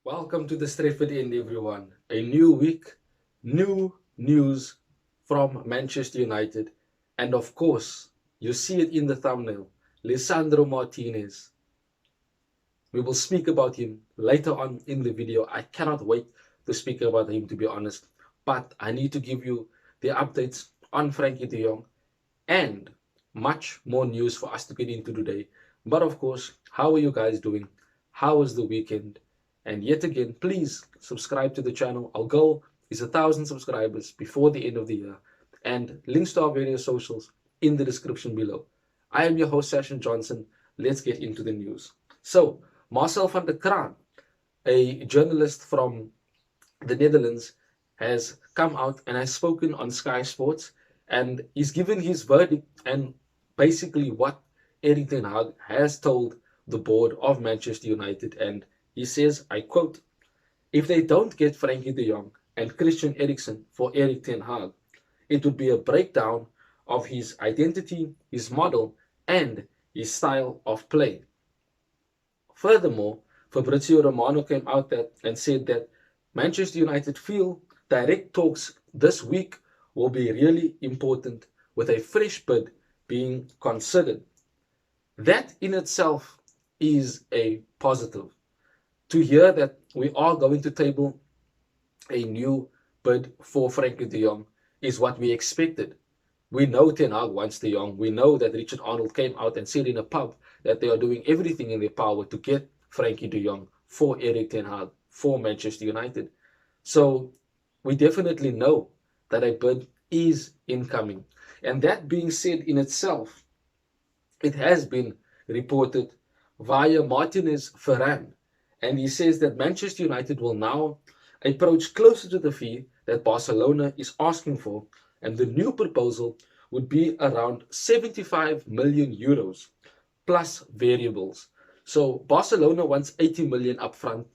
Welcome to the Stratford End, everyone. A new week, new news from Manchester United. And of course, you see it in the thumbnail, Lisandro Martinez. We will speak about him later on in the video. I cannot wait to speak about him, to be honest. But I need to give you the updates on Frankie de Jong and much more news for us to get into today. But of course, how are you guys doing? How was the weekend? And yet again, please subscribe to the channel. Our goal is 1,000 subscribers before the end of the year. And links to our various socials in the description below. I am your host, Sasha Johnson. Let's get into the news. So, Marcel van der Kraan, a journalist from the Netherlands, has come out and has spoken on Sky Sports, and he's given his verdict and basically what Erik ten Hag has told the board of Manchester United. And he says, I quote, if they don't get Frankie de Jong and Christian Eriksen for Erik ten Hag, it would be a breakdown of his identity, his model, and his style of play. Furthermore, Fabrizio Romano came out and said that Manchester United feel direct talks this week will be really important, with a fresh bid being considered. That in itself is a positive. To hear that we are going to table a new bid for Frankie de Jong is what we expected. We know Ten Hag wants de Jong. We know that Richard Arnold came out and said in a pub that they are doing everything in their power to get Frankie de Jong for Erik ten Hag, for Manchester United. So we definitely know that a bid is incoming. And that being said in itself, it has been reported via Martinez Ferran, and he says that Manchester United will now approach closer to the fee that Barcelona is asking for, and the new proposal would be around 75 million euros plus variables. So Barcelona wants 80 million upfront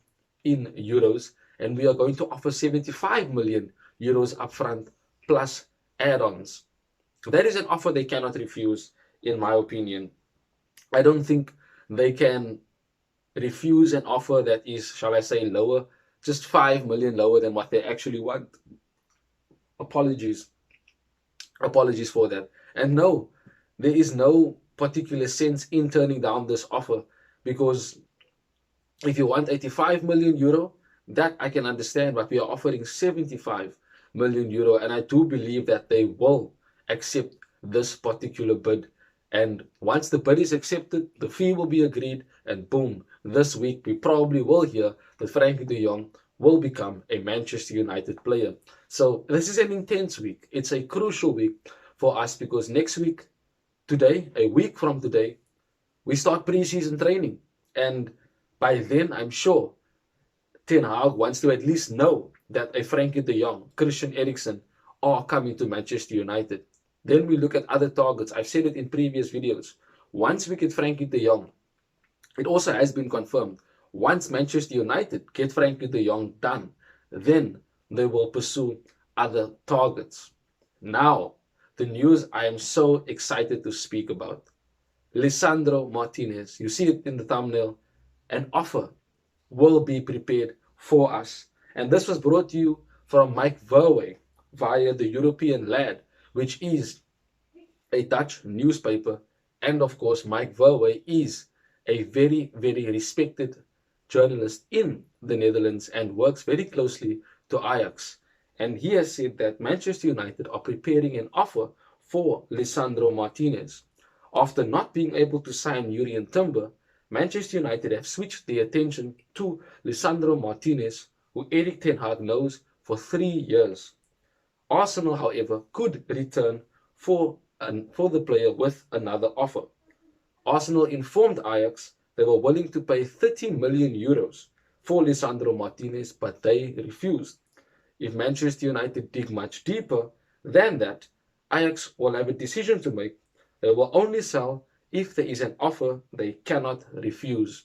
in euros, and we are going to offer 75 million euros upfront plus add-ons. That is an offer they cannot refuse, in my opinion. I don't think they can refuse an offer that is, shall I say, lower, just 5 million lower than what they actually want. Apologies. Apologies for that. And no, there is no particular sense in turning down this offer, because if you want 85 million euro, that I can understand, but we are offering 75 million euro, and I do believe that they will accept this particular bid. And once the bid is accepted, the fee will be agreed, and boom, this week we probably will hear that Frankie de Jong will become a Manchester United player. So this is an intense week. It's a crucial week for us, because next week, today, a week from today, we start pre-season training. And by then, I'm sure Ten Hag wants to at least know that a Frankie de Jong, Christian Eriksen are coming to Manchester United. Then we look at other targets. I've said it in previous videos. Once we get Frankie de Jong, it also has been confirmed, once Manchester United get Frankie de Jong done, then they will pursue other targets. Now, the news I am so excited to speak about. Lisandro Martinez. You see it in the thumbnail. An offer will be prepared for us. And this was brought to you from Mike Verwey via the European Lad, which is a Dutch newspaper. And of course, Mike Verwey is a very, very respected journalist in the Netherlands and works very closely to Ajax. And he has said that Manchester United are preparing an offer for Lisandro Martinez. After not being able to sign Jurrien Timber, Manchester United have switched their attention to Lisandro Martinez, who Erik ten Hag knows for 3 years. Arsenal, however, could return for the player with another offer. Arsenal informed Ajax they were willing to pay 30 million euros for Lisandro Martinez, but they refused. If Manchester United dig much deeper than that, Ajax will have a decision to make. They will only sell if there is an offer they cannot refuse.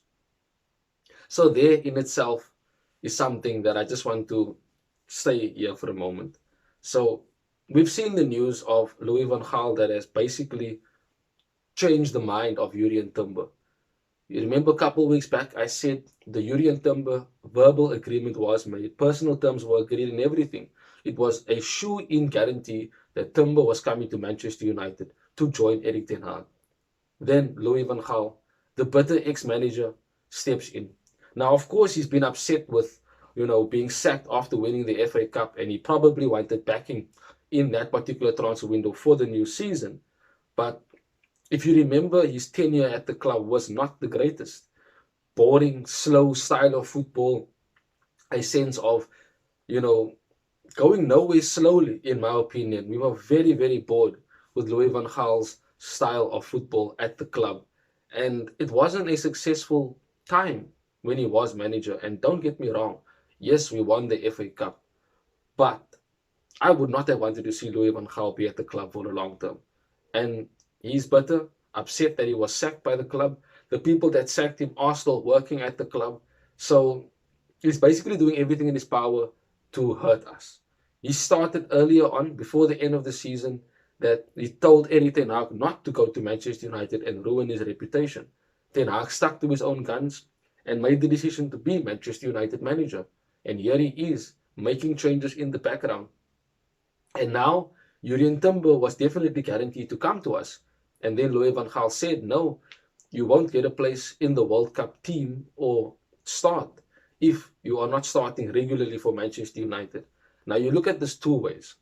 So there in itself is something that I just want to stay here for a moment. So we've seen the news of Louis van Gaal that has basically changed the mind of Jurrien Timber. You remember a couple of weeks back, I said the Yuri and Timber verbal agreement was made, personal terms were agreed, and everything. It was a shoe-in guarantee that Timber was coming to Manchester United to join Erik ten Hag. Then Louis van Gaal, the bitter ex-manager, steps in. Now, of course, he's been upset with, being sacked after winning the FA Cup, and he probably wanted backing in that particular transfer window for the new season. But if you remember, his tenure at the club was not the greatest. Boring, slow style of football, a sense of, you know, going nowhere slowly, in my opinion. We were very, very bored with Louis van Gaal's style of football at the club. And it wasn't a successful time when he was manager. And don't get me wrong, yes, we won the FA Cup, but I would not have wanted to see Louis van Gaal be at the club for the long term. And he's bitter, upset that he was sacked by the club. The people that sacked him are still working at the club. So he's basically doing everything in his power to hurt us. He started earlier on, before the end of the season, that he told Erik ten Hag not to go to Manchester United and ruin his reputation. Ten Hag stuck to his own guns and made the decision to be Manchester United manager. And here he is, making changes in the background. And now, Jurien Timber was definitely guaranteed to come to us. And then Louis van Gaal said, no, you won't get a place in the World Cup team or start if you are not starting regularly for Manchester United. Now, you look at this two ways.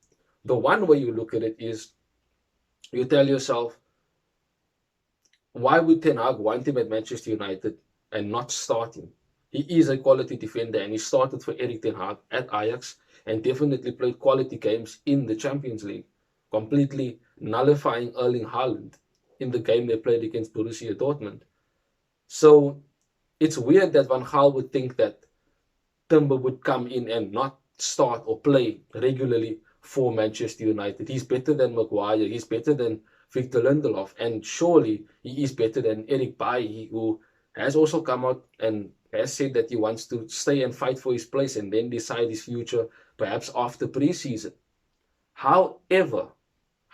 The one way you look at it is, you tell yourself, why would Ten Hag want him at Manchester United and not start him? He is a quality defender, and he started for Erik ten Hag at Ajax and definitely played quality games in the Champions League, completely nullifying Erling Haaland in the game they played against Borussia Dortmund. So it's weird that Van Gaal would think that Timber would come in and not start or play regularly for Manchester United. He's better than Maguire. He's better than Victor Lindelof. And surely he is better than Eric Bailly, who has also come out and has said that he wants to stay and fight for his place and then decide his future perhaps after pre-season. However,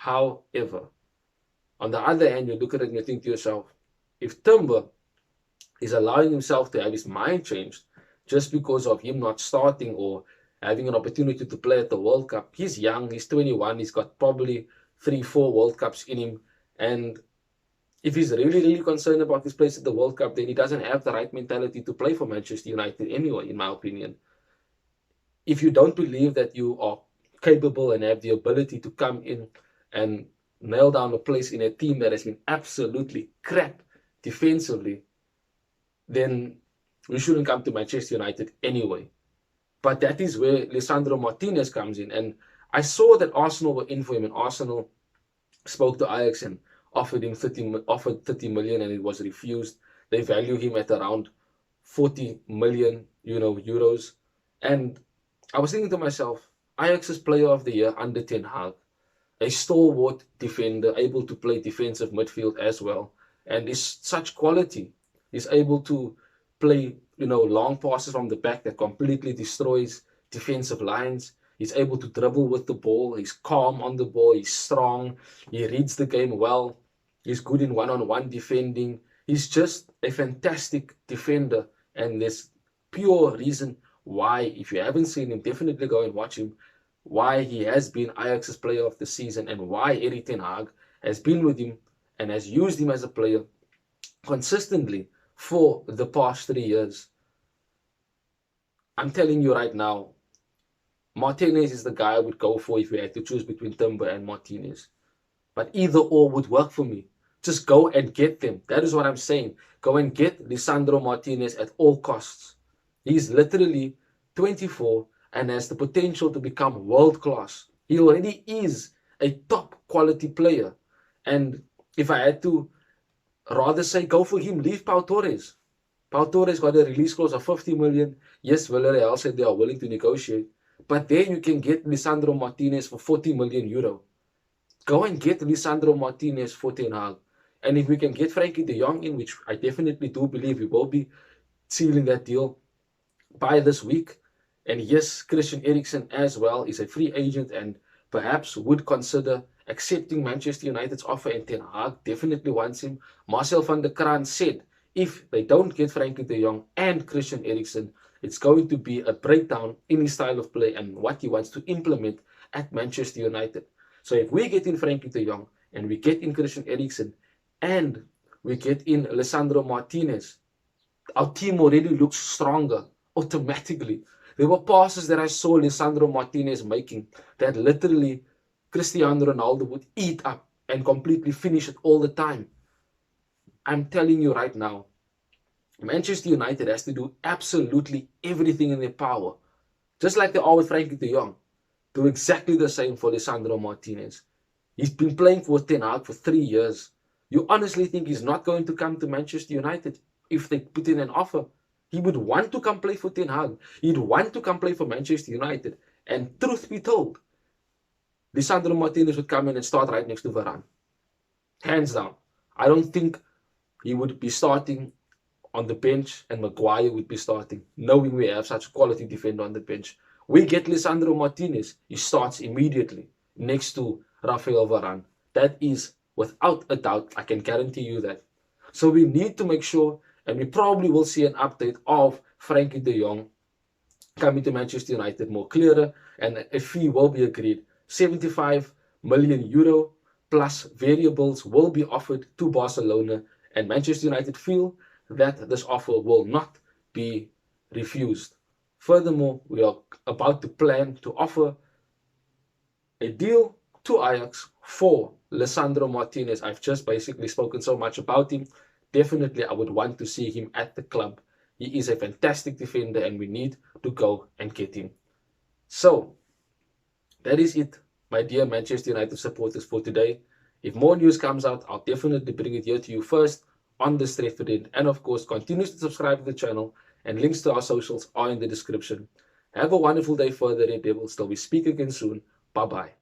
on the other hand, you look at it and you think to yourself, if Timber is allowing himself to have his mind changed just because of him not starting or having an opportunity to play at the World Cup, he's young, he's 21, he's got probably 3-4 World Cups in him. And if he's really concerned about his place at the World Cup, then he doesn't have the right mentality to play for Manchester United anyway, in my opinion. If you don't believe that you are capable and have the ability to come in and nail down a place in a team that has been absolutely crap defensively, then you shouldn't come to Manchester United anyway. But that is where Lisandro Martinez comes in. And I saw that Arsenal were in for him, and Arsenal spoke to Ajax and offered 30 million, and it was refused. They value him at around 40 million, euros. And I was thinking to myself, Ajax's player of the year under Ten Hag, a stalwart defender, able to play defensive midfield as well, and is such quality. Is able to play, long passes from the back that completely destroys defensive lines. He's able to dribble with the ball. He's calm on the ball. He's strong. He reads the game well. He's good in one-on-one defending. He's just a fantastic defender. And there's pure reason why, if you haven't seen him, definitely go and watch him, why he has been Ajax's player of the season and why Erik ten Hag has been with him and has used him as a player consistently for the past 3 years. I'm telling you right now, Martinez is the guy I would go for if we had to choose between Timber and Martinez. But either or would work for me. Just go and get them. That is what I'm saying. Go and get Lisandro Martinez at all costs. He's literally 24 and has the potential to become world class. He already is a top quality player. And if I had to rather say go for him, leave Pau Torres. Pau Torres got a release clause of 50 million. Yes, Villarreal said they are willing to negotiate. But then you can get Lisandro Martinez for 40 million euro. Go and get Lisandro Martinez for Ten Hag. And if we can get Frankie de Jong in, which I definitely do believe we will be sealing that deal by this week. And yes, Christian Eriksen as well is a free agent and perhaps would consider accepting Manchester United's offer, and Ten Hag definitely wants him. Marcel van der Kraan said if they don't get Frankie de Jong and Christian Eriksen, it's going to be a breakdown in his style of play and what he wants to implement at Manchester United. So if we get in Frankie de Jong and we get in Christian Eriksen and we get in Lisandro Martinez, our team already looks stronger automatically. There were passes that I saw Lisandro Martinez making that literally Cristiano Ronaldo would eat up and completely finish it all the time. I'm telling you right now, Manchester United has to do absolutely everything in their power, just like they are with Frankie de Jong. Do exactly the same for Lisandro Martinez. He's been playing for Ten Hag for 3 years. You honestly think he's not going to come to Manchester United if they put in an offer? He would want to come play for Ten Hag. He'd want to come play for Manchester United. And truth be told, Lisandro Martinez would come in and start right next to Varane. Hands down. I don't think he would be starting on the bench and Maguire would be starting, knowing we have such quality defender on the bench. We get Lisandro Martinez. He starts immediately next to Rafael Varane. That is, without a doubt, I can guarantee you that. So we need to make sure, and we probably will see an update of Frankie de Jong coming to Manchester United more clearer, and a fee will be agreed. 75 million euro plus variables will be offered to Barcelona, and Manchester United feel that this offer will not be refused. Furthermore, we are about to plan to offer a deal to Ajax for Lisandro Martinez. I've just basically spoken so much about him. Definitely, I would want to see him at the club. He is a fantastic defender and we need to go and get him. So, that is it, my dear Manchester United supporters, for today. If more news comes out, I'll definitely bring it here to you first on the Stretford End. And of course, continue to subscribe to the channel, and links to our socials are in the description. Have a wonderful day further, Red Devils, till we speak again soon. Bye-bye.